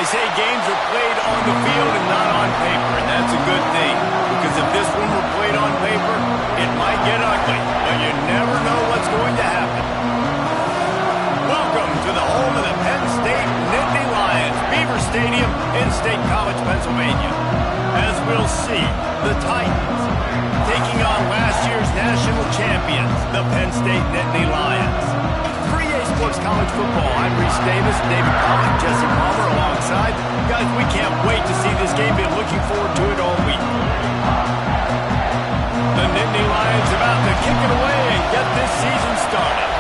They say games are played on the field and not on paper, and that's a good thing. Because if this one were played on paper, it might get ugly, but you never know what's going to happen. Welcome to the home of the Penn State Nittany Lions, Beaver Stadium in State College, Pennsylvania. As we'll see, the Titans taking on last year's national champions, the Penn State Nittany Lions. For EA Sports College Football, I'm Reese Davis, David Pollock, Jesse Palmer alongside. Guys, we can't wait to see this game. Been looking forward to it all week. The Nittany Lions about to kick it away and get this season started.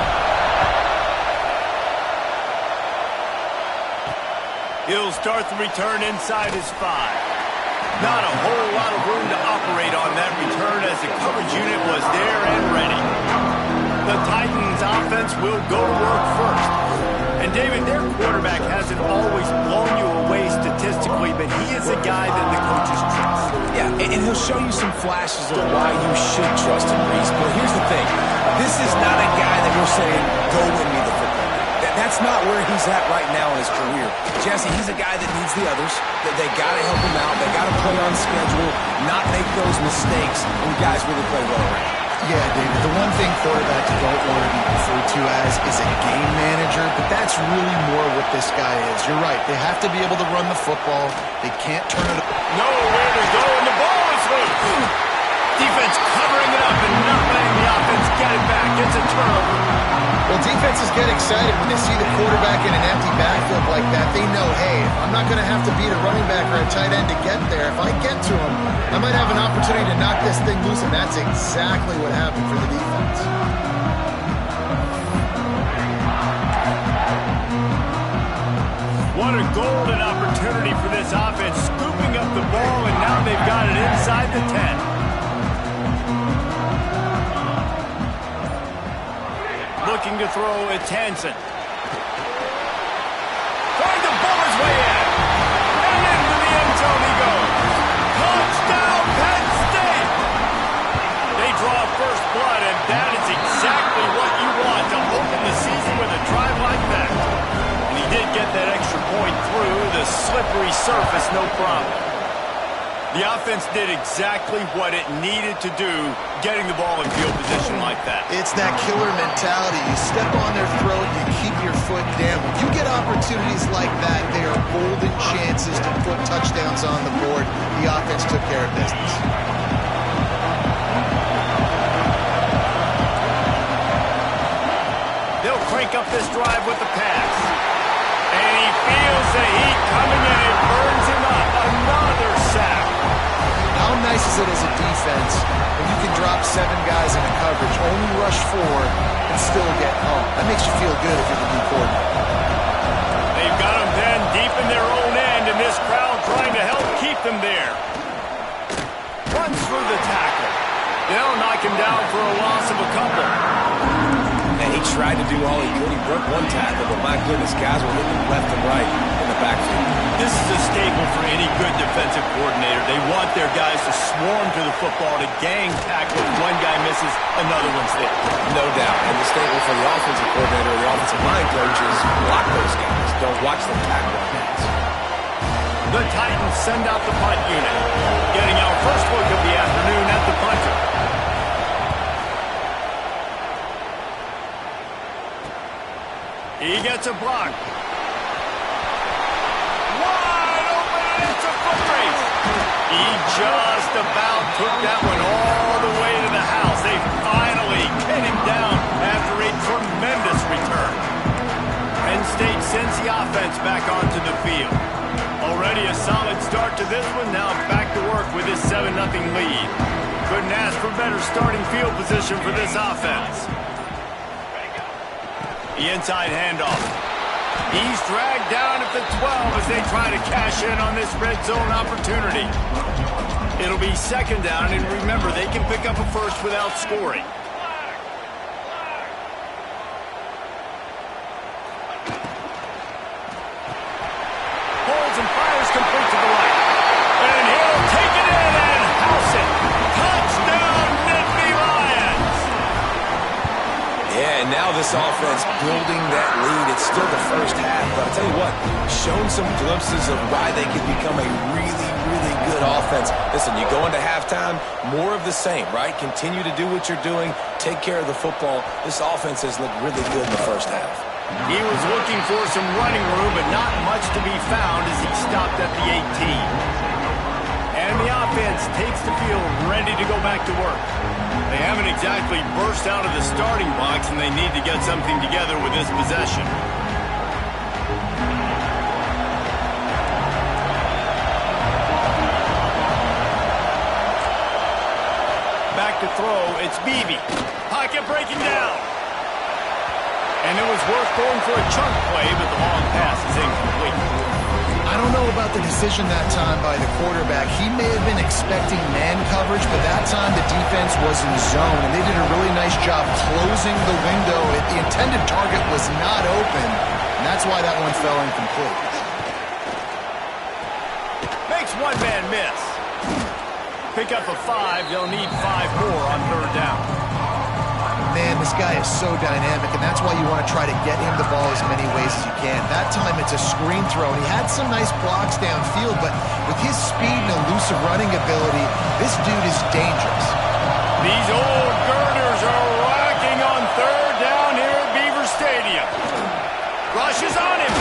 He'll start the return inside his 5. Not a whole lot of room to operate on that return as the coverage unit was there and ready. The Titans offense will go to work first. And David, their quarterback hasn't always blown you away statistically, but he is a guy that the coaches trust. Yeah, and he'll show you some flashes of why you should trust him, Reese. But here's the thing. This is not a guy that you're saying, go win me the football. That's not where he's at right now in his career. Jesse, he's a guy that needs the others. They got to help him out. They got to play on schedule, not make those mistakes when guys really play well around. Yeah, David, the one thing quarterbacks don't want to be referred to as is a game manager, but that's really more what this guy is. You're right. They have to be able to run the football. They can't turn it. Nowhere to go, and the ball is loose. Defense covering it up and not letting the offense get it back. It's a turnover. Well, defenses get excited when they see the quarterback in an empty backfield like that. They know, hey, I'm not going to have to beat a running back or a tight end to get there. If I get to him, I might have an opportunity to knock this thing loose, and that's exactly what happened for the defense. What a golden opportunity for this offense, scooping up the ball, and now they've got it inside the 10. Looking to throw, it's Hansen. Trying to bowl his way in. And into the end zone he goes. Touchdown, Penn State! They draw first blood, and that is exactly what you want to open the season with a drive like that. And he did get that extra point through the slippery surface, no problem. The offense did exactly what it needed to do, getting the ball in field position like that. It's that killer mentality. You step on their throat, you keep your foot down. When you get opportunities like that, they are golden chances to put touchdowns on the board. The offense took care of business. They'll crank up this drive with the pass. And he feels the heat coming in. It burns him up. Another sack. How nice is it as a defense when you can drop 7 guys in a coverage, only rush 4, and still get home? That makes you feel good if you're the D coordinator. They've got them then deep in their own end, and this crowd trying to help keep them there. Runs through the tackle. They'll knock him down for a loss of a couple. And he tried to do all he could. He broke one tackle, but my goodness, guys were hitting him left and right in the backfield. This is a staple for any good defensive coordinator. They want their guys to swarm to the football, to gang tackle. If one guy misses, another one's there. No doubt. And the staple for the offensive coordinator or the offensive line coach is block those guys. Don't watch them tackle on guys. The Titans send out the punt unit. Getting our first look of the afternoon at the punter. He gets a block. Wide open, and it's a foot race. He just about took that one all the way to the house. They finally get him down after a tremendous return. Penn State sends the offense back onto the field. Already a solid start to this one. Now back to work with this 7-0 lead. Couldn't ask for better starting field position for this offense. The inside handoff. He's dragged down at the 12 as they try to cash in on this red zone opportunity. It'll be second down, and remember, they can pick up a first without scoring. Holds and fires complete to the right. And he'll take it in and house it. Touchdown, Nittany Lions! Yeah, and now this offense building that lead. It's still the first half, but I'll tell you what, shown some glimpses of why they could become a really, really good offense. Listen, you go into halftime, more of the same, right? Continue to do what you're doing, take care of the football. This offense has looked really good in the first half. He was looking for some running room, but not much to be found as he stopped at the 18. And the offense takes the field ready to go back to work. They haven't exactly burst out of the starting blocks, and they need to get something together with this possession. Back to throw, it's Beebe. Pocket breaking down. And it was worth going for a chunk play, but the long pass is incomplete. I don't know about the decision that time by the quarterback. He may have been expecting man coverage, but that time the defense was in zone, and they did a really nice job closing the window. The intended target was not open, and that's why that one fell incomplete. Makes one man miss. Pick up a 5. They'll need 5 more on third down. Man, this guy is so dynamic, and that's why you want to try to get him the ball as many ways as you can. That time it's a screen throw, and he had some nice blocks downfield, but with his speed and elusive running ability, this dude is dangerous. These old girders are rocking on third down here at Beaver Stadium. Rushes on him.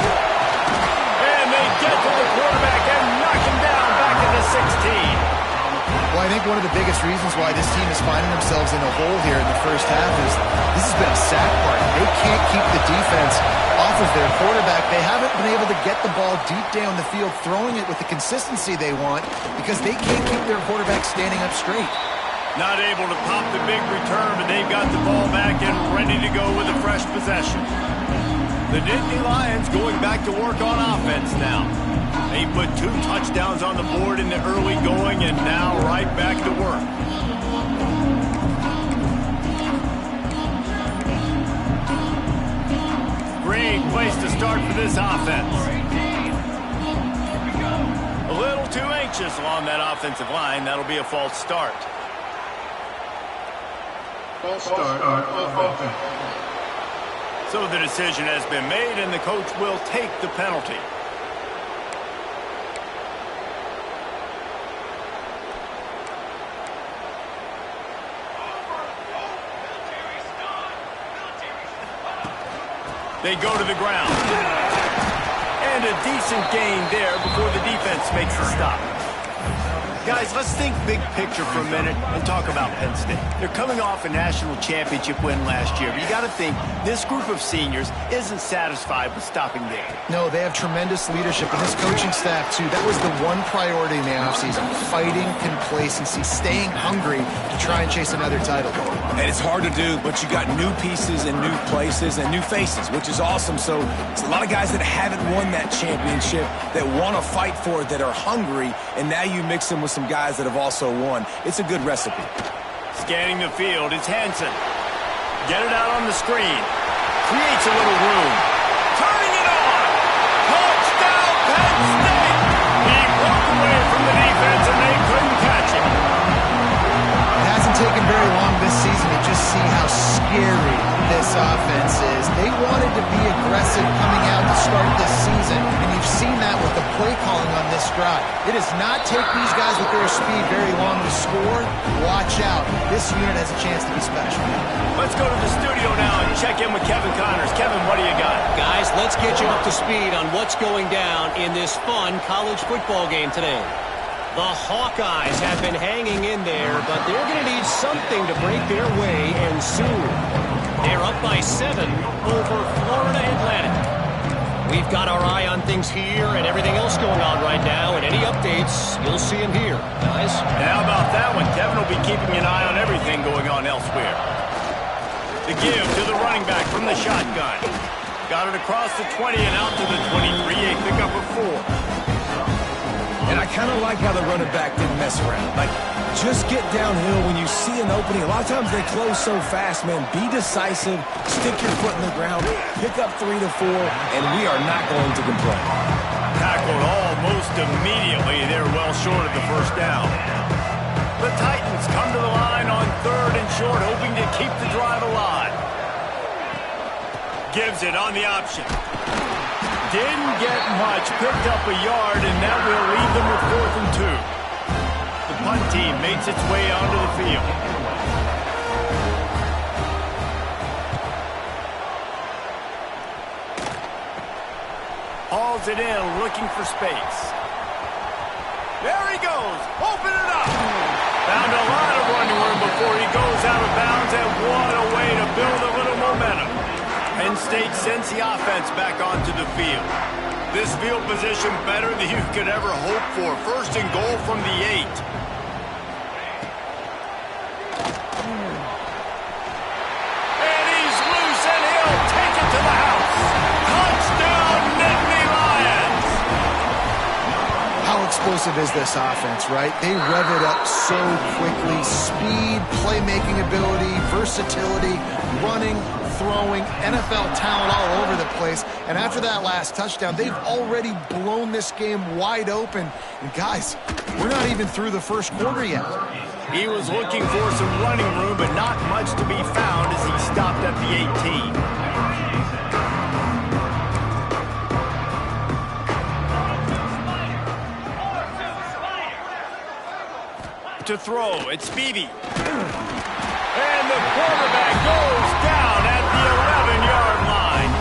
And they get to the quarterback and knock him down back at the 16. Well, I think one of the biggest reasons why this team is finding themselves in a hole here in the first half is this has been a sack party. They can't keep the defense off of their quarterback. They haven't been able to get the ball deep down the field, throwing it with the consistency they want because they can't keep their quarterback standing up straight. Not able to pop the big return, but they've got the ball back and ready to go with a fresh possession. The Nittany Lions going back to work on offense now. They put 2 touchdowns on the board in the early going and now right back to work. Great place to start for this offense. A little too anxious along that offensive line. That'll be a false start. False start. So the decision has been made and the coach will take the penalty. They go to the ground. And a decent gain there before the defense makes the stop. Guys, let's think big picture for a minute and talk about Penn State. They're coming off a national championship win last year, but you got to think this group of seniors isn't satisfied with stopping there. No, they have tremendous leadership, and this coaching staff, too. That was the one priority in the offseason, fighting complacency, staying hungry to try and chase another title. And it's hard to do, but you got new pieces and new places and new faces, which is awesome. So it's a lot of guys that haven't won that championship that want to fight for it, that are hungry, and now you mix them with some guys that have also won. It's a good recipe. Scanning the field, it's Hansen. Get it out on the screen. Creates a little room. Turning it on. Touchdown, Penn State. He broke away from the defense and they couldn't catch him. It hasn't taken very long this season to just see how scary this offense is. They wanted to be aggressive coming out to start this season, and you've seen that with the play calling on this drive. It does not take these guys with their speed very long to score. Watch out. This unit has a chance to be special. Let's go to the studio now and check in with Kevin Connors. Kevin, what do you got? Guys, let's get you up to speed on what's going down in this fun college football game today. The Hawkeyes have been hanging in there, but they're going to need something to break their way, and soon. They're up by 7 over Florida Atlantic. We've got our eye on things here and everything else going on right now, and any updates, you'll see them here, guys. And how about that one? Kevin will be keeping an eye on everything going on elsewhere. The give to the running back from the shotgun. Got it across the 20 and out to the 23. A pickup of 4. And I kind of like how the running back didn't mess around. Like, just get downhill when you see an opening. A lot of times they close so fast, man. Be decisive, stick your foot in the ground, pick up 3 to 4, and we are not going to complain. Tackled almost immediately. They're well short of the first down. The Titans come to the line on 3rd and short, hoping to keep the drive alive. Gives it on the option. Didn't get much, picked up a yard, and that will leave them with 4th and 2. The punt team makes its way onto the field. Hauls it in, looking for space. There he goes. Open it up. Found a lot of running room before he goes out of bounds, and what a way to build a little momentum. Penn State sends the offense back onto the field. This field position better than you could ever hope for. 1st and goal from the 8. And he's loose, and he'll take it to the house. Touchdown, Nittany Lions! How explosive is this offense, right? They rev it up so quickly. Speed, playmaking ability, versatility, running, throwing, NFL talent all over the place. And after that last touchdown, they've already blown this game wide open. And guys, we're not even through the first quarter yet. He was looking for some running room, but not much to be found as he stopped at the 18. To throw, it's Beebe. And the quarterback goes down at the 11-yard line.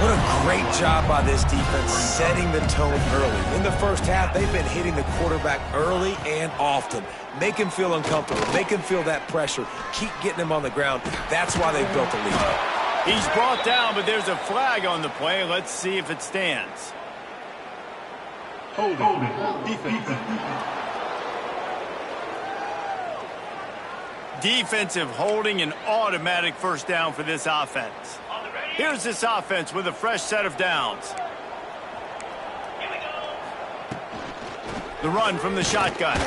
What a great job by this defense setting the tone early. In the first half, they've been hitting the quarterback early and often. Make him feel uncomfortable. Make him feel that pressure. Keep getting him on the ground. That's why they've built a lead. He's brought down, but there's a flag on the play. Let's see if it stands. Holding. Defense. Defensive holding, an automatic 1st down for this offense. Here's this offense with a fresh set of downs. The run from the shotgun.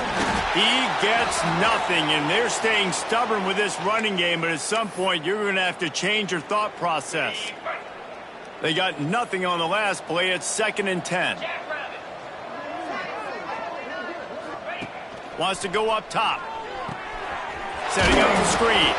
He gets nothing, and they're staying stubborn with this running game, but at some point you're going to have to change your thought process. They got nothing on the last play. It's 2nd and 10. Wants to go up top. Setting up the screen.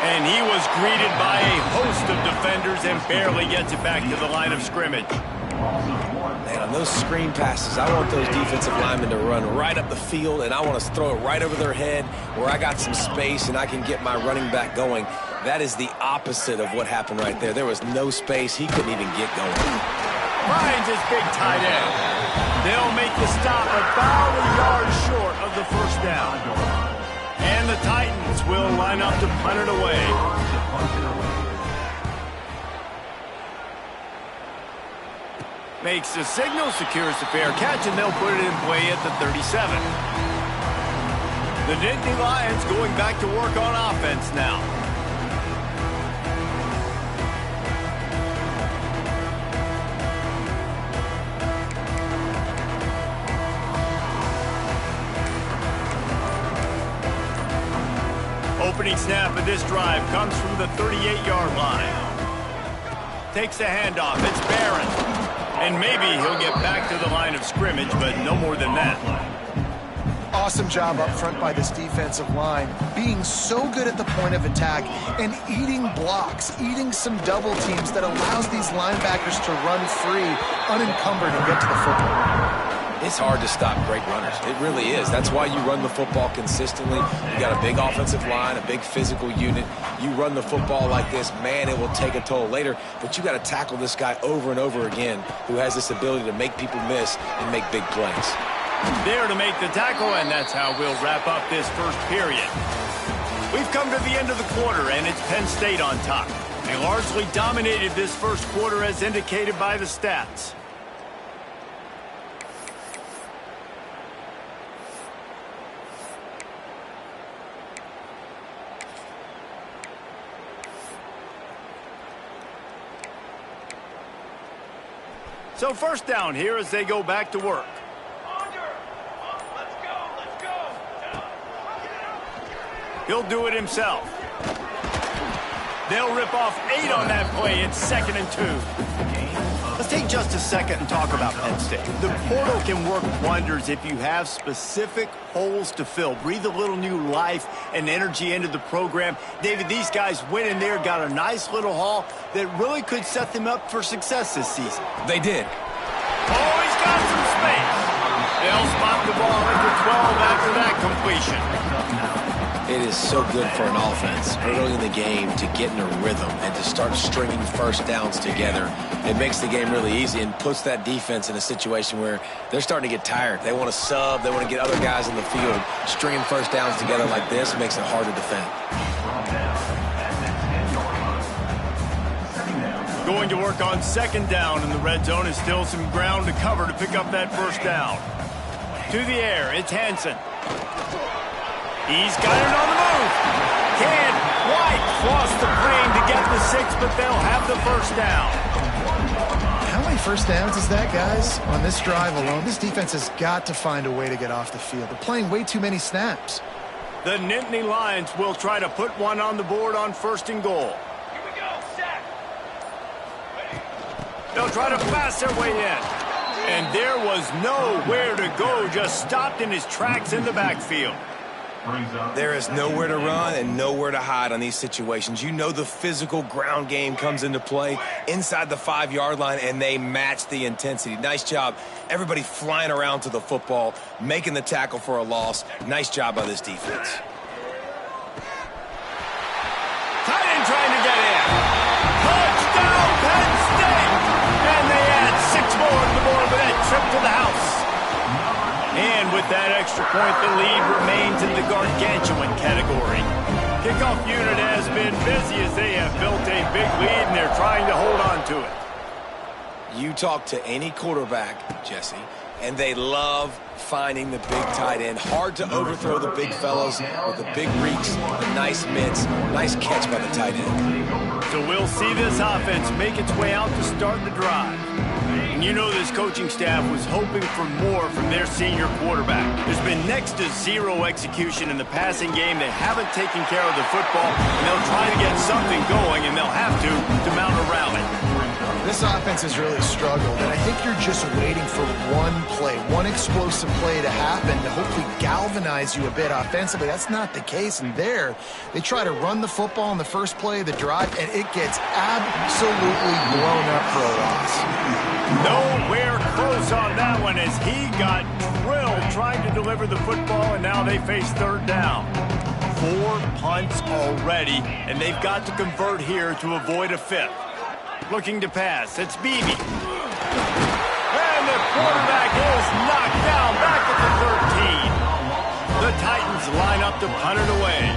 And he was greeted by a host of defenders and barely gets it back to the line of scrimmage. Man, on those screen passes, I want those defensive linemen to run right up the field, and I want to throw it right over their head where I got some space and I can get my running back going. That is the opposite of what happened right there. There was no space. He couldn't even get going. Finds his big tight end. They'll make the stop about a yard short of the 1st down. And the Titans will line up to punt it away. Makes the signal, secures the fair catch, and they'll put it in play at the 37. The Nittany Lions going back to work on offense now. Opening snap of this drive comes from the 38-yard line. Takes the handoff. It's Barron. And maybe he'll get back to the line of scrimmage, but no more than that. Awesome job up front by this defensive line, being so good at the point of attack and eating blocks, eating some double teams that allows these linebackers to run free, unencumbered, and get to the football. It's hard to stop great runners. It really is. That's why you run the football consistently. You got a big offensive line, a big physical unit. You run the football like this, man, it will take a toll later. But you got to tackle this guy over and over again who has this ability to make people miss and make big plays. There to make the tackle, and that's how we'll wrap up this first period. We've come to the end of the quarter, and it's Penn State on top. They largely dominated this first quarter as indicated by the stats. So 1st down here as they go back to work. He'll do it himself. They'll rip off 8 on that play. It's 2nd and 2. Let's take just a second and talk about Penn State. The portal can work wonders if you have specific holes to fill. Breathe a little new life and energy into the program. David, these guys went in there, got a nice little haul that really could set them up for success this season. They did. Oh, he's got some space. They'll spot the ball into 12 after that completion. It is so good for an offense early in the game to get in a rhythm and to start stringing first downs together. It makes the game really easy and puts that defense in a situation where they're starting to get tired. They want to sub. They want to get other guys in the field. Stringing first downs together like this makes it hard to defend. Going to work on second down in the red zone is still some ground to cover to pick up that first down. To the air, it's Hansen. He's got it on the move. Can White cross the plane to get the 6, but they'll have the first down. How many first downs is that, guys? On this drive alone, this defense has got to find a way to get off the field. They're playing way too many snaps. The Nittany Lions will try to put one on the board on 1st and goal. Here we go, set. They'll try to pass their way in. And there was nowhere to go, just stopped in his tracks in the backfield. There is nowhere to run and nowhere to hide on these situations. You know the physical ground game comes into play inside the 5-yard line, and they match the intensity. Nice job. Everybody flying around to the football, making the tackle for a loss. Nice job by this defense. Tight end trying to get in. Touchdown, Penn State! And they add 6 more to the board with that trip to the house. And with that extra point, the lead remains in the gargantuan category. Kickoff unit has been busy as they have built a big lead, and they're trying to hold on to it. You talk to any quarterback, Jesse, and they love finding the big tight end. Hard to overthrow the big fellows with the big reach, the nice mitts, nice catch by the tight end. So we'll see this offense make its way out to start the drive. And you know this coaching staff was hoping for more from their senior quarterback. There's been next to zero execution in the passing game. They haven't taken care of the football, and they'll try to get something going, and they'll have to mount a rally. This offense has really struggled, and I think you're just waiting for one play, one explosive play to happen to hopefully galvanize you a bit offensively. That's not the case, and there, they try to run the football on the first play of the drive, and it gets absolutely blown up for a loss. Nowhere close on that one as he got drilled trying to deliver the football, and now they face 3rd down. 4 punts already, and they've got to convert here to avoid a 5th. Looking to pass, it's Beebe. And the quarterback is knocked down back at the 13. The Titans line up to punt it away.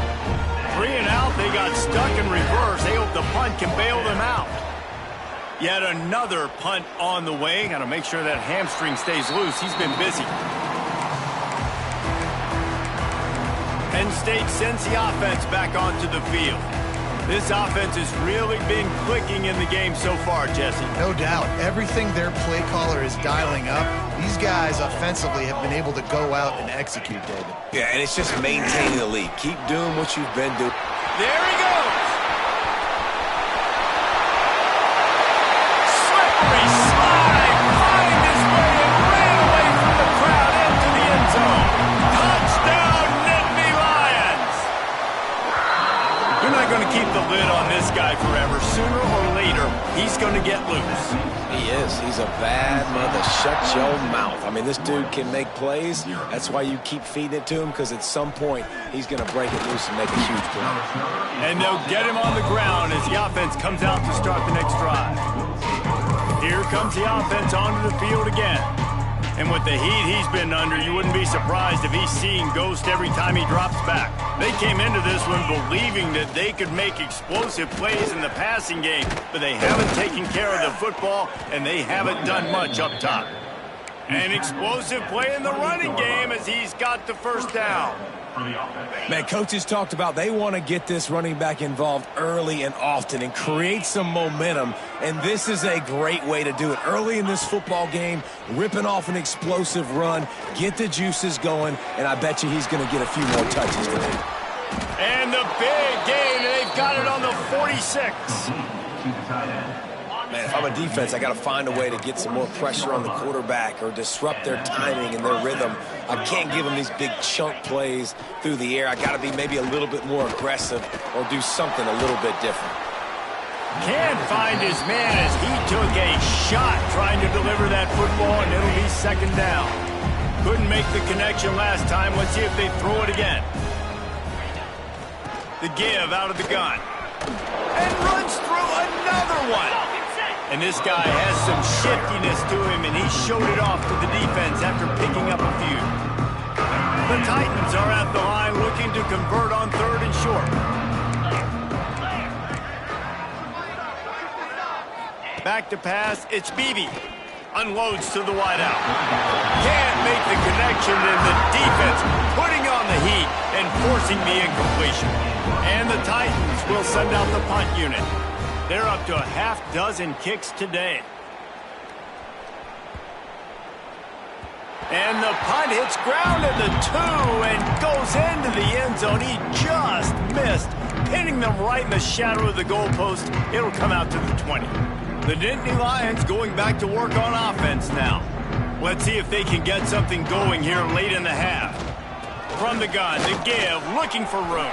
3 and out, they got stuck in reverse. They hope the punt can bail them out. Yet another punt on the way. Got to make sure that hamstring stays loose. He's been busy. Penn State sends the offense back onto the field. This offense has really been clicking in the game so far, Jesse. No doubt. Everything their play caller is dialing up, these guys offensively have been able to go out and execute, David. Yeah, and it's just maintaining the lead. Keep doing what you've been doing. There he goes. Slippery slide. Find his way and ran away from the crowd into the end zone. Touchdown, Nittany Lions. You're not going to keep the lid on this guy forever. Sooner or later, he's going to get loose. He is. He's a bad mother. Shut your mouth. I mean, this dude can make plays. That's why you keep feeding it to him, because at some point, he's going to break it loose and make a huge play. And they'll get him on the ground as the offense comes out to start the next drive. Here comes the offense onto the field again. And with the heat he's been under, you wouldn't be surprised if he's seeing ghost every time he drops back. They came into this one believing that they could make explosive plays in the passing game, but they haven't taken care of the football, and they haven't done much up top. An explosive play in the running game as he's got the first down. Man, coaches talked about they want to get this running back involved early and often and create some momentum, and this is a great way to do it. Early in this football game, ripping off an explosive run, get the juices going, and I bet you he's going to get a few more touches today. And the big gain, they've got it on the 46. Man, if I'm a defense, I got to find a way to get some more pressure on the quarterback or disrupt their timing and their rhythm. I can't give them these big chunk plays through the air. I got to be maybe a little bit more aggressive or do something a little bit different. Can't find his man as he took a shot trying to deliver that football, and it'll be second down. Couldn't make the connection last time. Let's see if they throw it again. The give out of the gun. And runs through another one. And this guy has some shiftiness to him, and he showed it off to the defense after picking up a few. The Titans are at the line looking to convert on third and short. Back to pass, it's Beebe. Unloads to the wideout. Can't make the connection, and the defense putting on the heat and forcing the incompletion. And the Titans will send out the punt unit. They're up to a half-dozen kicks today. And the punt hits ground at the 2 and goes into the end zone. He just missed, hitting them right in the shadow of the goalpost. It'll come out to the 20. The Nittany Lions going back to work on offense now. Let's see if they can get something going here late in the half. From the gun, the give, looking for room.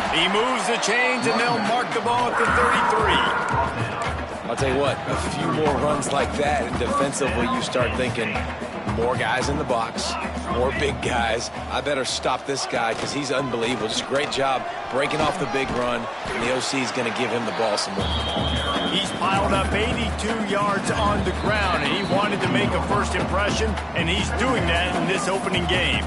He moves the chains, and they'll mark the ball at the 33. I'll tell you what, a few more runs like that, and defensively you start thinking, more guys in the box, more big guys. I better stop this guy because he's unbelievable. Just a great job breaking off the big run, and the OC is going to give him the ball some more. He's piled up 82 yards on the ground, and he wanted to make a first impression, and he's doing that in this opening game.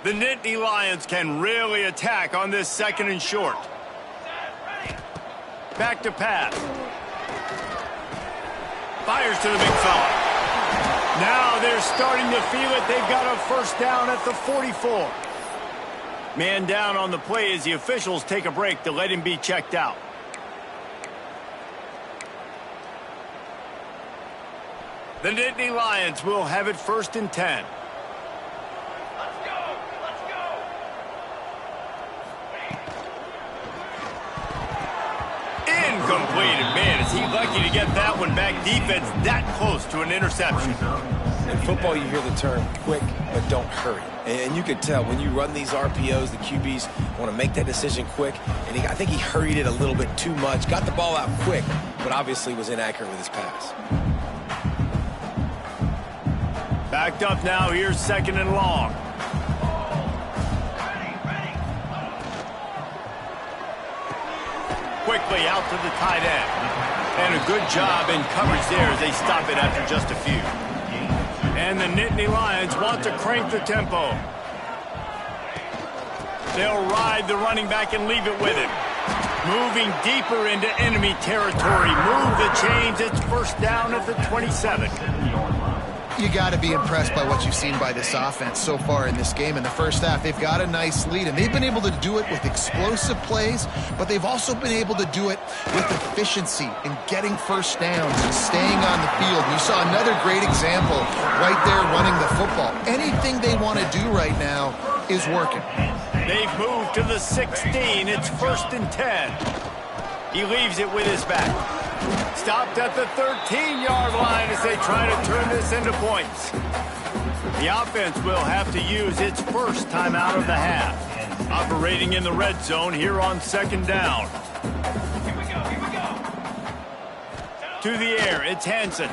The Nittany Lions can really attack on this second and short. Back to pass. Fires to the big fella. Now they're starting to feel it. They've got a first down at the 44. Man down on the play as the officials take a break to let him be checked out. The Nittany Lions will have it first and 10. Completed. Man, is he lucky to get that one back. Defense that close to an interception. In football, you hear the term quick, but don't hurry. And you could tell when you run these RPOs, the QBs want to make that decision quick. And I think he hurried it a little bit too much. Got the ball out quick, but obviously was inaccurate with his pass. Backed up now. Here's second and long. Quickly out to the tight end. And a good job in coverage there as they stop it after just a few. And the Nittany Lions want to crank the tempo. They'll ride the running back and leave it with him. Moving deeper into enemy territory. Move the chains. It's first down at the 27. You got to be impressed by what you've seen by this offense so far in this game. In the first half, they've got a nice lead, and they've been able to do it with explosive plays, but they've also been able to do it with efficiency in getting first downs and staying on the field. And you saw another great example right there running the football. Anything they want to do right now is working. They've moved to the 16. It's first and 10. He leaves it with his back. Stopped at the 13-yard line as they try to turn this into points. The offense will have to use its first timeout of the half. Operating in the red zone here on second down. Here we go. To the air, it's Hansen.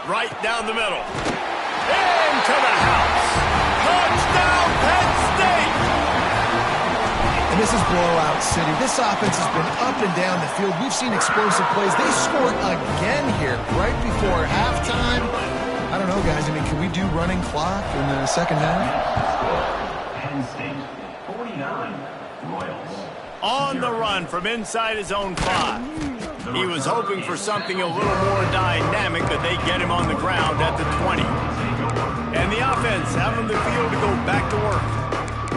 Right down the middle. Into the house. Touchdown, Penn State! And this is blowout city. This offense has been up and down the field. We've seen explosive plays. They scored again here right before halftime. I don't know, guys. I mean, can we do running clock in the second half? Penn State, 49, Royals. On the run from inside his own 5. He was hoping for something a little more dynamic, but they get him on the ground at the 20. And the offense out on the field to go back to work.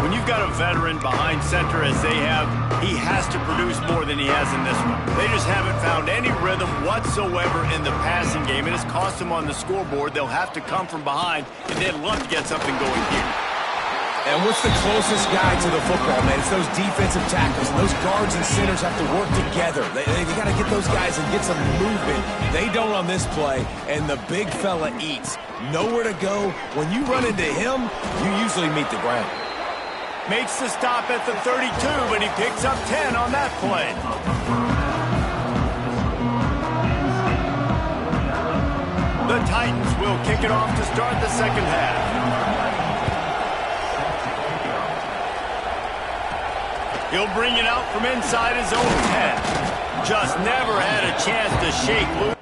When you've got a veteran behind center as they have, he has to produce more than he has in this one. They just haven't found any rhythm whatsoever in the passing game. It has cost them on the scoreboard. They'll have to come from behind, and they'd love to get something going here. And what's the closest guy to the football, man? It's those defensive tackles. And those guards and centers have to work together. They got to get those guys and get some movement. They don't on this play, and the big fella eats. Nowhere to go. When you run into him, you usually meet the ground. Makes the stop at the 32, but he picks up 10 on that play. The Titans will kick it off to start the second half. He'll bring it out from inside his own 10. Just never had a chance to shake loose.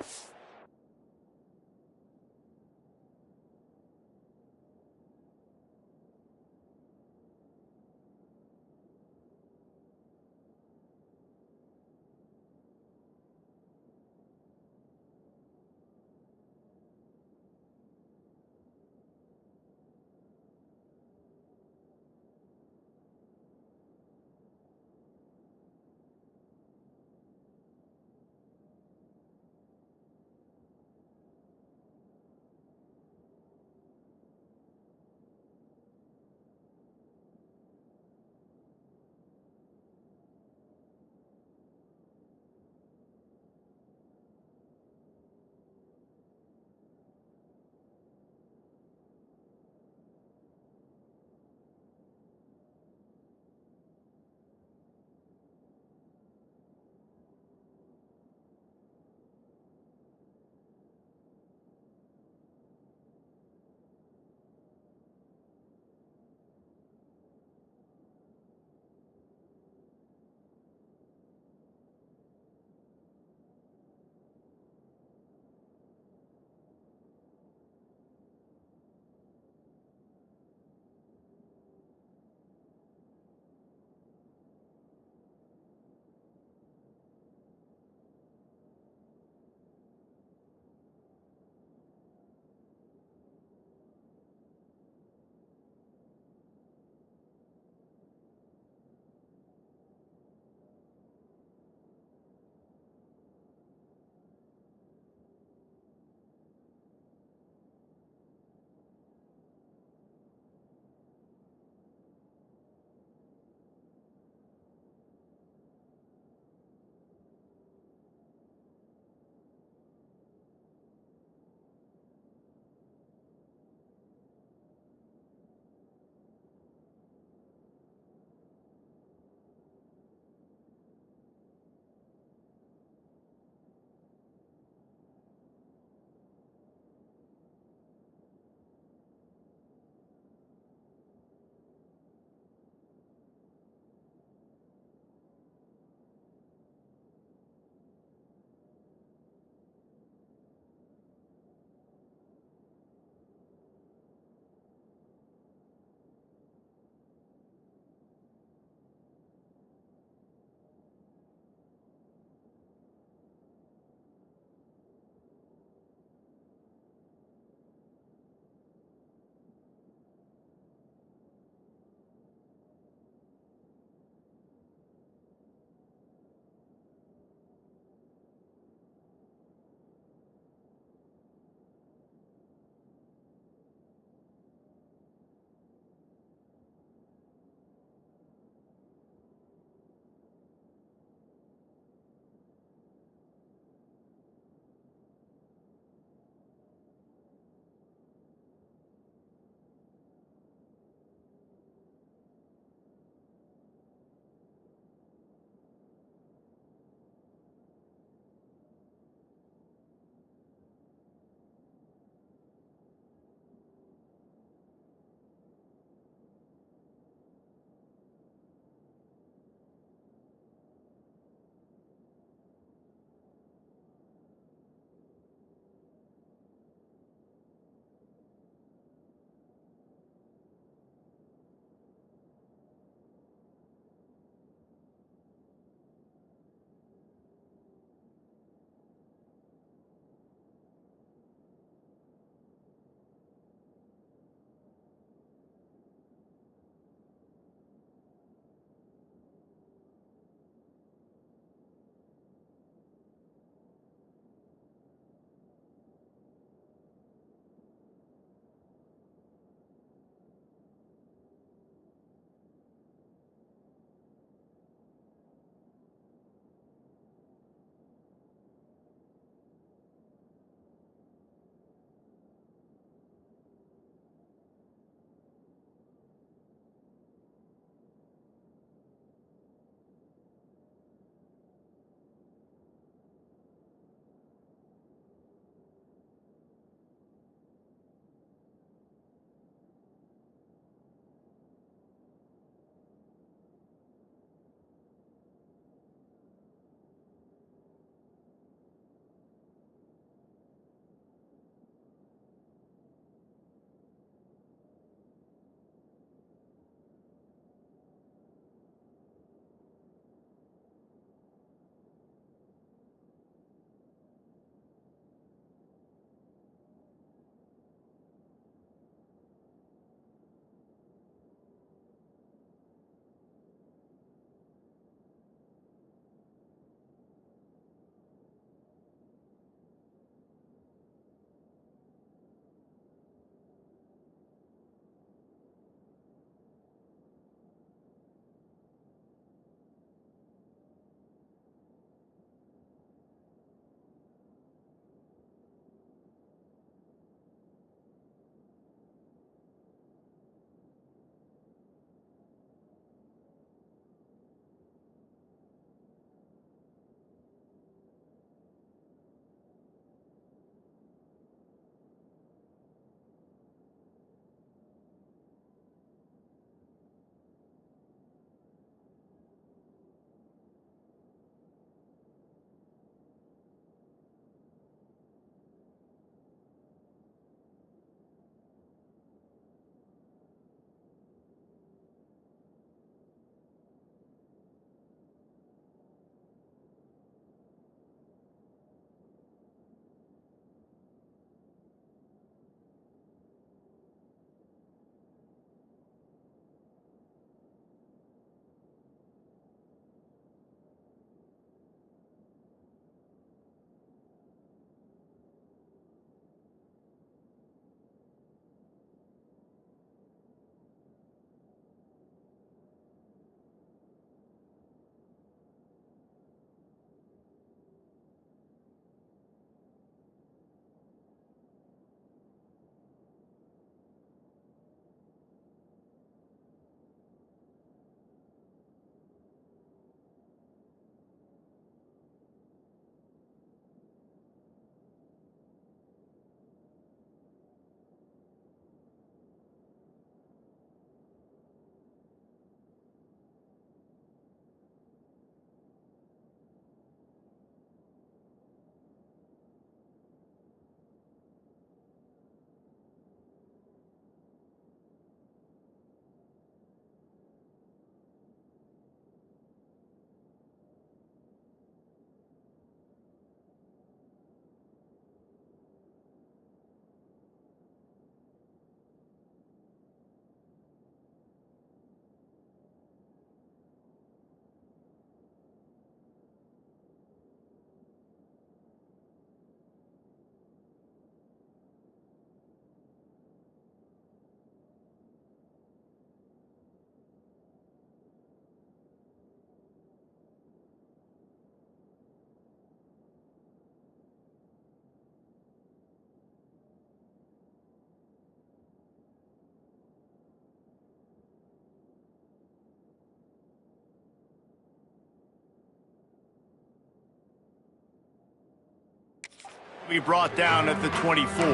Be brought down at the 24.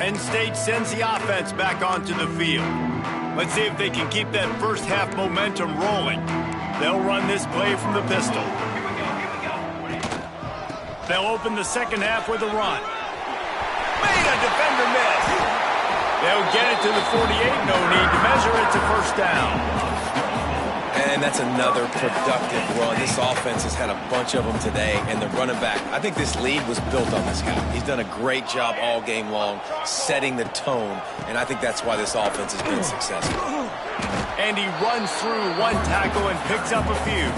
Penn State sends the offense back onto the field. Let's see if they can keep that first half momentum rolling. They'll run this play from the pistol. They'll open the second half with a run. Made a defender miss. They'll get it to the 48. No need to measure it to first down. And that's another productive run. This offense has had a bunch of them today, and the running back, I think this lead was built on this guy. He's done a great job all game long setting the tone, and I think that's why this offense has been successful. And he runs through one tackle and picks up a few.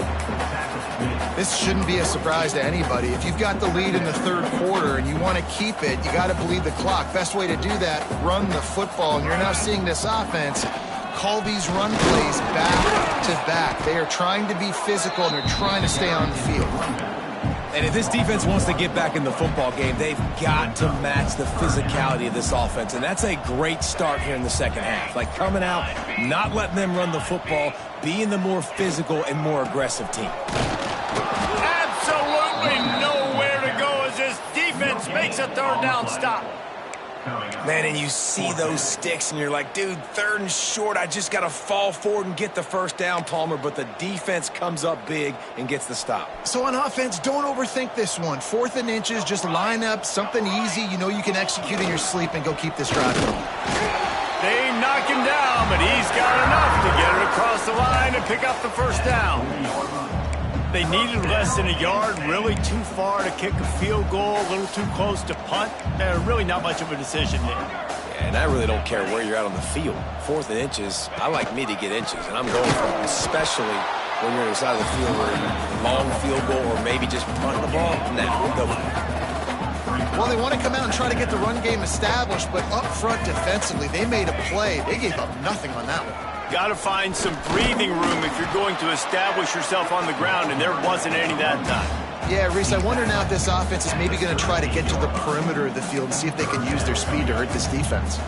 This shouldn't be a surprise to anybody. If you've got the lead in the third quarter and you want to keep it, you got to bleed the clock. Best way to do that, run the football, and you're now seeing this offense call these run plays back to back. They are trying to be physical, and they're trying to stay on the field. And if this defense wants to get back in the football game, they've got to match the physicality of this offense. And that's a great start here in the second half. Like coming out, not letting them run the football, being the more physical and more aggressive team. Absolutely nowhere to go as this defense makes a third down stop. Man, and you see those sticks, and you're like, dude, third and short, I just got to fall forward and get the first down, Palmer, but the defense comes up big and gets the stop. So on offense, don't overthink this one. 4th and inches, just line up something easy you know you can execute in your sleep and go keep this drive going. They knock him down, but he's got enough to get it across the line and pick up the first down. They needed less than a yard, really too far to kick a field goal, a little too close to punt. Really not much of a decision here. Yeah, and I really don't care where you're at on the field. 4th and inches, I like me to get inches, and I'm going for it, especially when you're on the side of the field where long field goal or maybe just punting the ball. Nah, go for it. Well, they want to come out and try to get the run game established, but up front defensively, they made a play. They gave up nothing on that one. Got to find some breathing room if you're going to establish yourself on the ground, and there wasn't any that time. Yeah, Reese, I wonder now if this offense is maybe going to try to get to the perimeter of the field and see if they can use their speed to hurt this defense.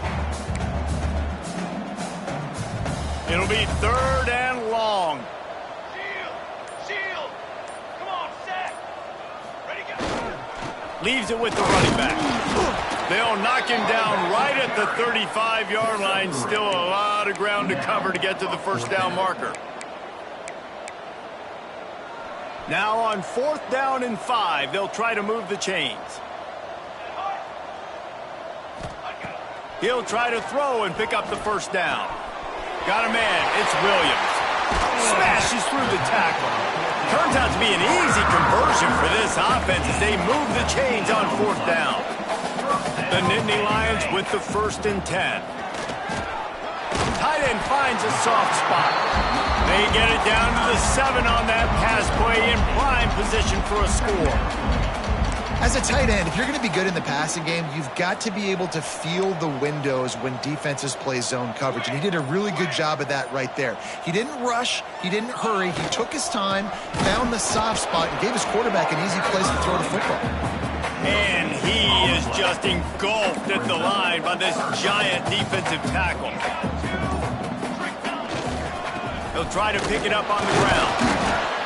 It'll be 3rd and long. Shield! Come on, set! Ready, go! Leaves it with the running back. They'll knock him down right at the 35-yard line. Still a lot of ground to cover to get to the first down marker. Now on 4th down and 5, they'll try to move the chains. He'll try to throw and pick up the first down. Got a man. It's Williams. Smashes through the tackle. Turns out to be an easy conversion for this offense as they move the chains on 4th down. The Nittany Lions with the 1st and 10. Tight end finds a soft spot. They get it down to the 7 on that pass play in prime position for a score. As a tight end, if you're going to be good in the passing game, you've got to be able to feel the windows when defenses play zone coverage. And he did a really good job of that right there. He didn't rush. He didn't hurry. He took his time, found the soft spot, and gave his quarterback an easy place to throw the football. And he is just engulfed at the line by this giant defensive tackle. He'll try to pick it up on the ground.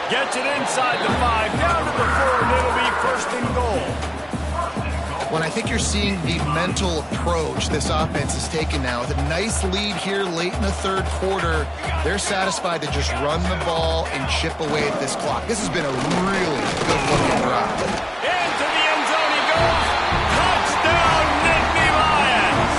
Gets it inside the 5, down to the 4, and it'll be 1st and goal. When I think you're seeing the mental approach this offense is taking now, with a nice lead here late in the 3rd quarter, they're satisfied to just run the ball and chip away at this clock. This has been a really good-looking drive. Into the end zone he goes. Touchdown, Nittany Lions!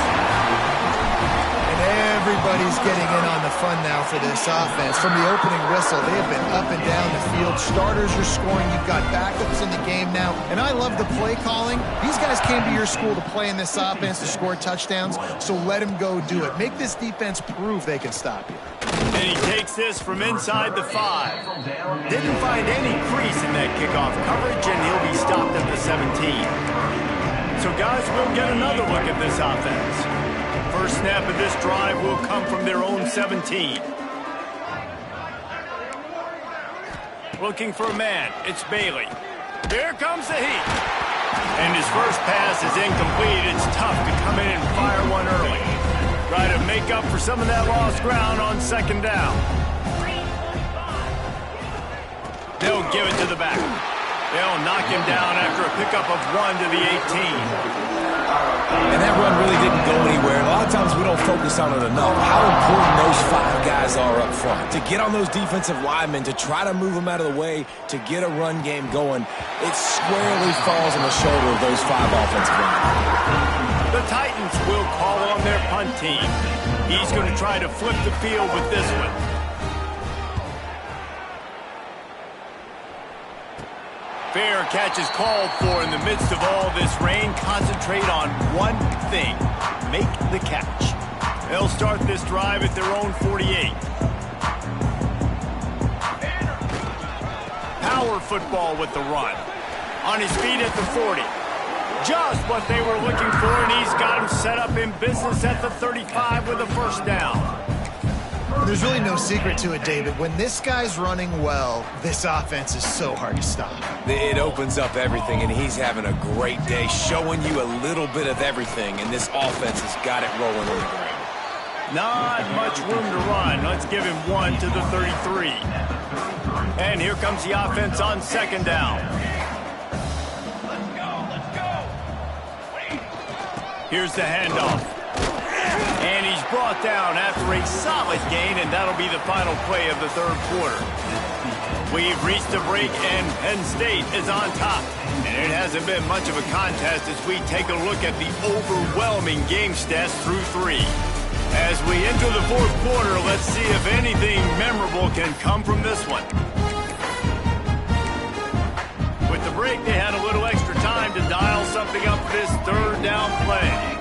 And everybody's getting in on the fun now for this offense. From the opening whistle, they have been up and down the field. Starters are scoring. You've got backups in the game now. And I love the play calling. These guys came to your school to play in this offense to score touchdowns, so let them go do it. Make this defense prove they can stop you. And he takes this from inside the 5. Didn't find any crease in that kickoff coverage, and he'll be stopped at the 17. So, guys, we'll get another look at this offense. First snap of this drive will come from their own 17. Looking for a man. It's Bailey. Here comes the heat. And his first pass is incomplete. It's tough to come in and fire one early. Try to make up for some of that lost ground on 2nd down. They'll give it to the back. They'll knock him down after a pickup of 1 to the 18. And that run really didn't go anywhere. A lot of times we don't focus on it enough. How important those 5 guys are up front. To get on those defensive linemen, to try to move them out of the way, to get a run game going, it squarely falls on the shoulder of those 5 offensive linemen. The Titans will call on their punt team. He's going to try to flip the field with this one. Fair catch is called for in the midst of all this rain. Concentrate on one thing. Make the catch. They'll start this drive at their own 48. Power football with the run. On his feet at the 40. Just what they were looking for, and he's got him set up in business at the 35 with a first down. There's really no secret to it, David. When this guy's running well, this offense is so hard to stop. It opens up everything, and he's having a great day, showing you a little bit of everything, and this offense has got it rolling on the ground. Not much room to run. Let's give him 1 to the 33. And here comes the offense on second down. Here's the handoff. And he's brought down after a solid gain, and that'll be the final play of the third quarter. We've reached a break, and Penn State is on top. And it hasn't been much of a contest as we take a look at the overwhelming game stats through 3. As we enter the fourth quarter, let's see if anything memorable can come from this one. With the break, they had a little extra time to dial something up for this third down play.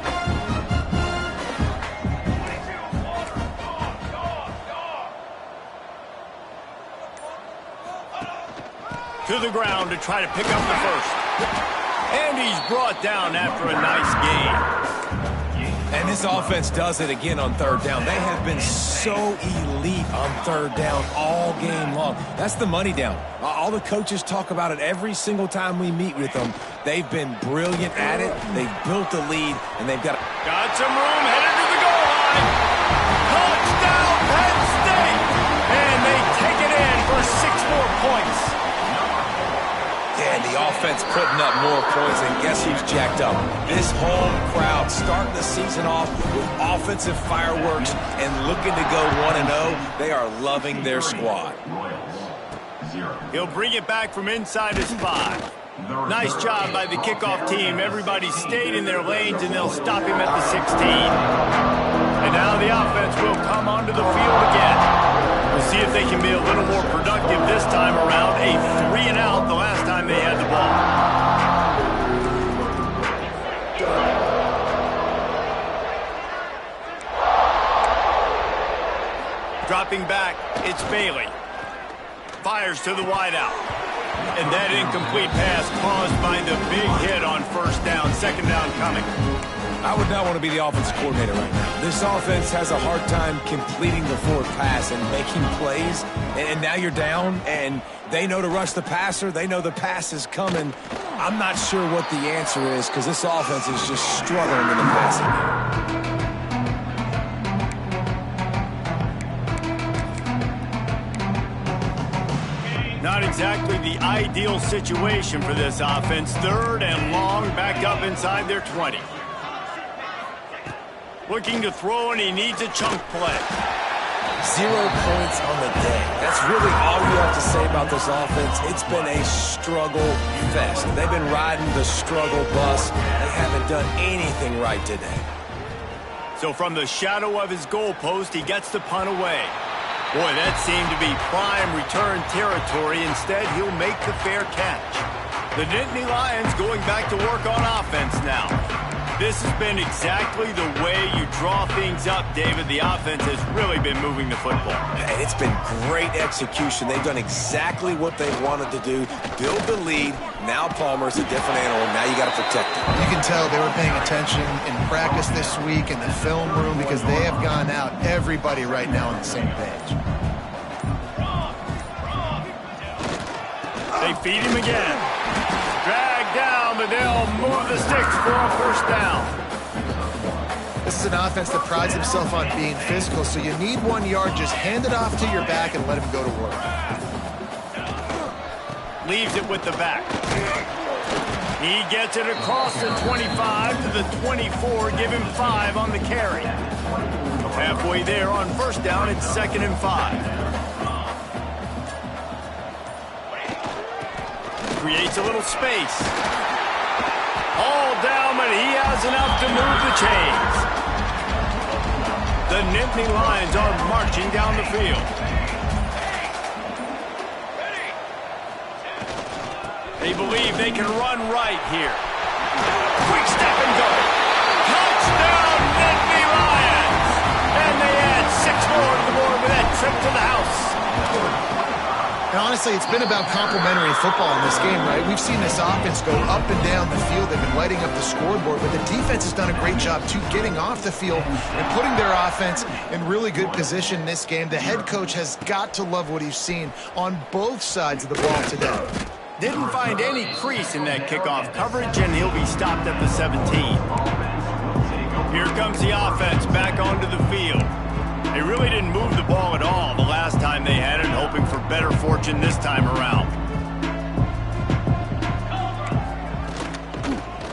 To the ground to try to pick up the first. And he's brought down after a nice gain. And this offense does it again on third down. They have been so elite on third down all game long. That's the money down. All the coaches talk about it every single time we meet with them. They've been brilliant at it. They've built a lead, and they've got some room headed to the goal line. Touchdown, Penn State! And they take it in for 6 more points. And the offense putting up more points, and guess who's jacked up? This home crowd starting the season off with offensive fireworks and looking to go 1-0. They are loving their squad. He'll bring it back from inside his 5. Nice job by the kickoff team. Everybody stayed in their lanes, and they'll stop him at the 16. And now the offense will come onto the field again. We'll see if they can be a little more productive this time around. A 3-and-out the last time they had the ball. Dropping back, it's Bailey. Fires to the wideout. And that incomplete pass caused by the big hit on first down. Second down coming. I would not want to be the offensive coordinator right now. This offense has a hard time completing the forward pass and making plays. And now you're down, and they know to rush the passer. They know the pass is coming. I'm not sure what the answer is because this offense is just struggling in the passing game. Not exactly the ideal situation for this offense. Third and long, back up inside their 20. Looking to throw, and he needs a chunk play. 0 points on the day. That's really all you have to say about this offense. It's been a struggle fest. They've been riding the struggle bus. They haven't done anything right today. So from the shadow of his goalpost, he gets the punt away. Boy, that seemed to be prime return territory. Instead, he'll make the fair catch. The Nittany Lions going back to work on offense now. This has been exactly the way you draw things up, David. The offense has really been moving the football. And it's been great execution. They've done exactly what they wanted to do. Build the lead. Now Palmer's a different animal. Now you got to protect him. You can tell they were paying attention in practice this week in the film room because they have gone out, everybody right now on the same page. They feed him again. Dragged down, but they'll move the sticks for a first down. This is an offense that prides himself on being physical, so you need 1 yard, just hand it off to your back and let him go to work. leaves it with the back. He gets it across the 25 to the 24, give him 5 on the carry. Halfway there on first down, it's 2nd and 5. Creates a little space. All down, but he has enough to move the chains. The Nittany Lions are marching down the field. They believe they can run right here. Quick step and go. Touchdown, Nittany Lions! And they add 6 more to the board with that trip to the house. And honestly, it's been about complementary football in this game, right? We've seen this offense go up and down the field. They've been lighting up the scoreboard, but the defense has done a great job, too, getting off the field and putting their offense in really good position in this game. The head coach has got to love what he's seen on both sides of the ball today. Didn't find any crease in that kickoff coverage, and he'll be stopped at the 17. Here comes the offense back onto the field. They really didn't move the ball at all the last time they had it, hoping for better fortune this time around.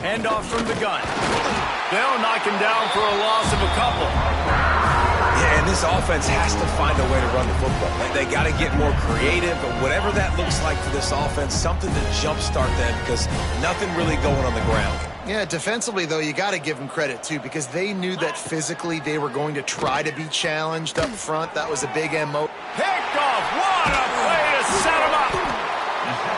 Handoff from the gun. They'll knock him down for a loss of a couple. Yeah, and this offense has to find a way to run the football. They got to get more creative, but whatever that looks like for this offense, something to jumpstart them because nothing really going on the ground. Yeah, defensively, though, you got to give them credit, too, because they knew that physically they were going to try to be challenged up front. That was a big MO. Picked off. What a play to set him up.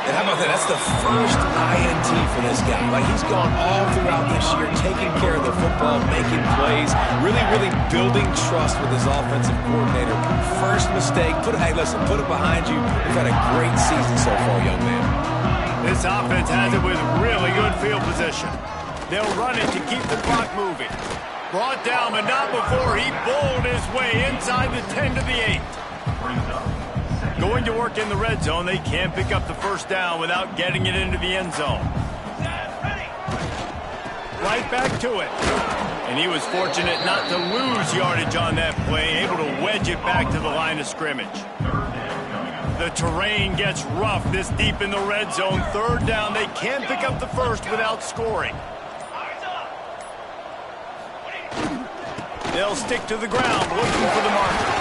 And how about that? That's the first INT for this guy. Like, he's gone all throughout this year, taking care of the football, making plays, really building trust with his offensive coordinator. First mistake, hey, listen, put it behind you. You've had a great season so far, young man. This offense has it with really good field position. They'll run it to keep the clock moving. Brought down, but not before he bowled his way inside the 10 to the 8. Going to work in the red zone, they can't pick up the first down without getting it into the end zone. Right back to it. And he was fortunate not to lose yardage on that play, able to wedge it back to the line of scrimmage. The terrain gets rough this deep in the red zone. 3rd down, they can't pick up the first without scoring. They'll stick to the ground, looking for the marker.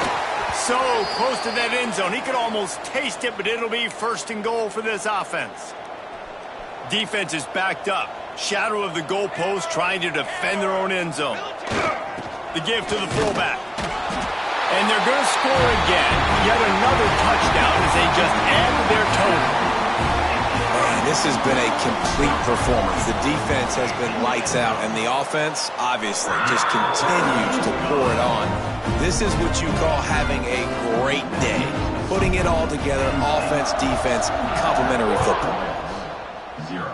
So close to that end zone, he could almost taste it, but it'll be 1st and goal for this offense. Defense is backed up. Shadow of the goalpost, trying to defend their own end zone. The give to the fullback. And they're going to score again. Yet another touchdown as they just add to their total. Man, this has been a complete performance. The defense has been lights out, and the offense, obviously, just continues to pour it on. This is what you call having a great day. Putting it all together, offense, defense, complementary football. 0.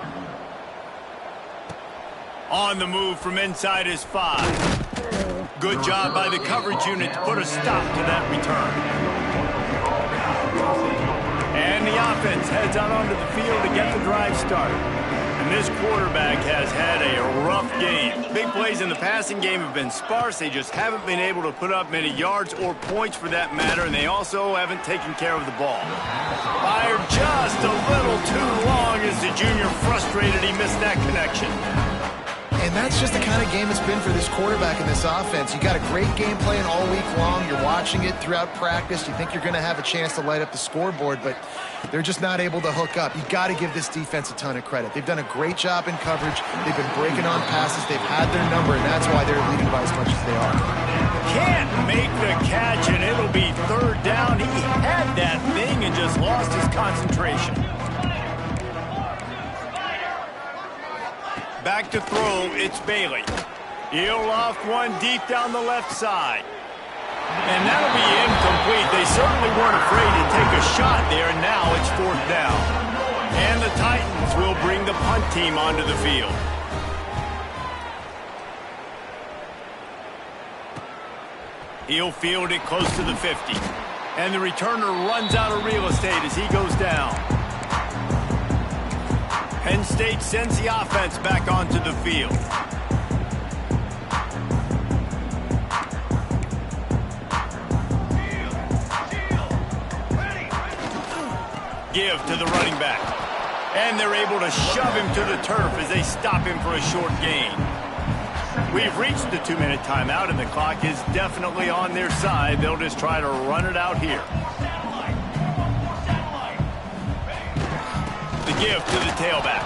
On the move from inside his 5. Good job by the coverage unit to put a stop to that return. And the offense heads out onto the field to get the drive started. And this quarterback has had a rough game. Big plays in the passing game have been sparse. They just haven't been able to put up many yards or points for that matter, and they also haven't taken care of the ball. Fired just a little too long as the junior frustrated he missed that connection. And that's just the kind of game it's been for this quarterback in this offense. You got a great game plan all week long. You're watching it throughout practice. You think you're going to have a chance to light up the scoreboard, but they're just not able to hook up. You got to give this defense a ton of credit. They've done a great job in coverage. They've been breaking on passes. They've had their number, and that's why they're leading by as much as they are. Can't make the catch, and it'll be 3rd down. He had that thing and just lost his concentration. Back to throw, it's Bailey. He'll loft one deep down the left side. And that'll be incomplete. They certainly weren't afraid to take a shot there, and now it's 4th down. And the Titans will bring the punt team onto the field. He'll field it close to the 50. And the returner runs out of real estate as he goes down. Penn State sends the offense back onto the field. Give to the running back. And they're able to shove him to the turf as they stop him for a short gain. We've reached the 2-minute timeout, and the clock is definitely on their side. They'll just try to run it out here. The give to the tailback.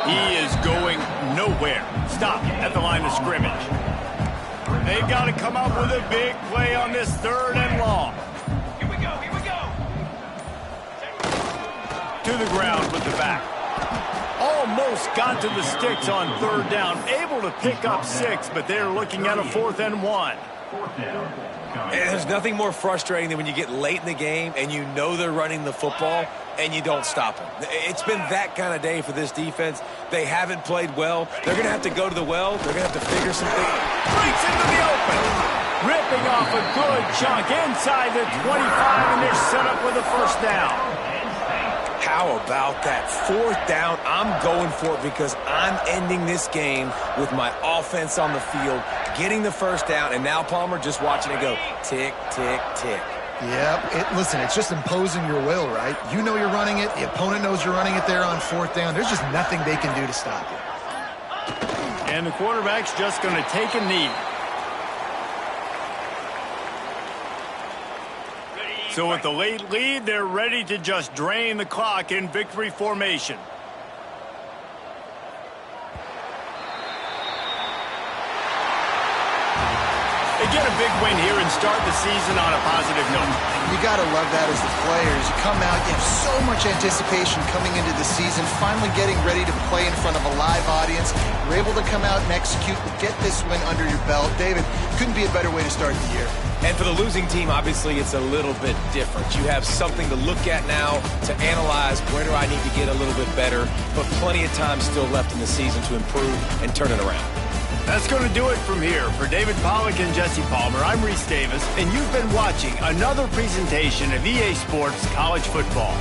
He is going nowhere. Stop at the line of scrimmage. They've got to come up with a big play on this 3rd and long. Here we go, here we go. To the ground with the back. Almost got to the sticks on 3rd down. Able to pick up 6, but they're looking at a 4th and 1. And there's nothing more frustrating than when you get late in the game and you know they're running the football and you don't stop them. It's been that kind of day for this defense. They haven't played well. They're going to have to go to the well. They're going to have to figure some things. Breaks into the open. Ripping off a good chunk inside the 25, and they're set up with a 1st down. How about that 4th down? I'm going for it because I'm ending this game with my offense on the field, getting the 1st down, and now, Palmer, just watching it go tick, tick, tick. Yep. Listen, it's just imposing your will, right? You know you're running it. The opponent knows you're running it there on 4th down. There's just nothing they can do to stop it. And the quarterback's just going to take a knee. So with the late lead, they're ready to just drain the clock in victory formation. They get a big win here and start the season on a positive note. You got to love that as the players. You come out, you have so much anticipation coming into the season, finally getting ready to play in front of a live audience. You're able to come out and execute, get this win under your belt. David, couldn't be a better way to start the year. And for the losing team, obviously, it's a little bit different. You have something to look at now to analyze where do I need to get a little bit better, but plenty of time still left in the season to improve and turn it around. That's going to do it from here. For David Pollack and Jesse Palmer, I'm Reese Davis, and you've been watching another presentation of EA Sports College Football.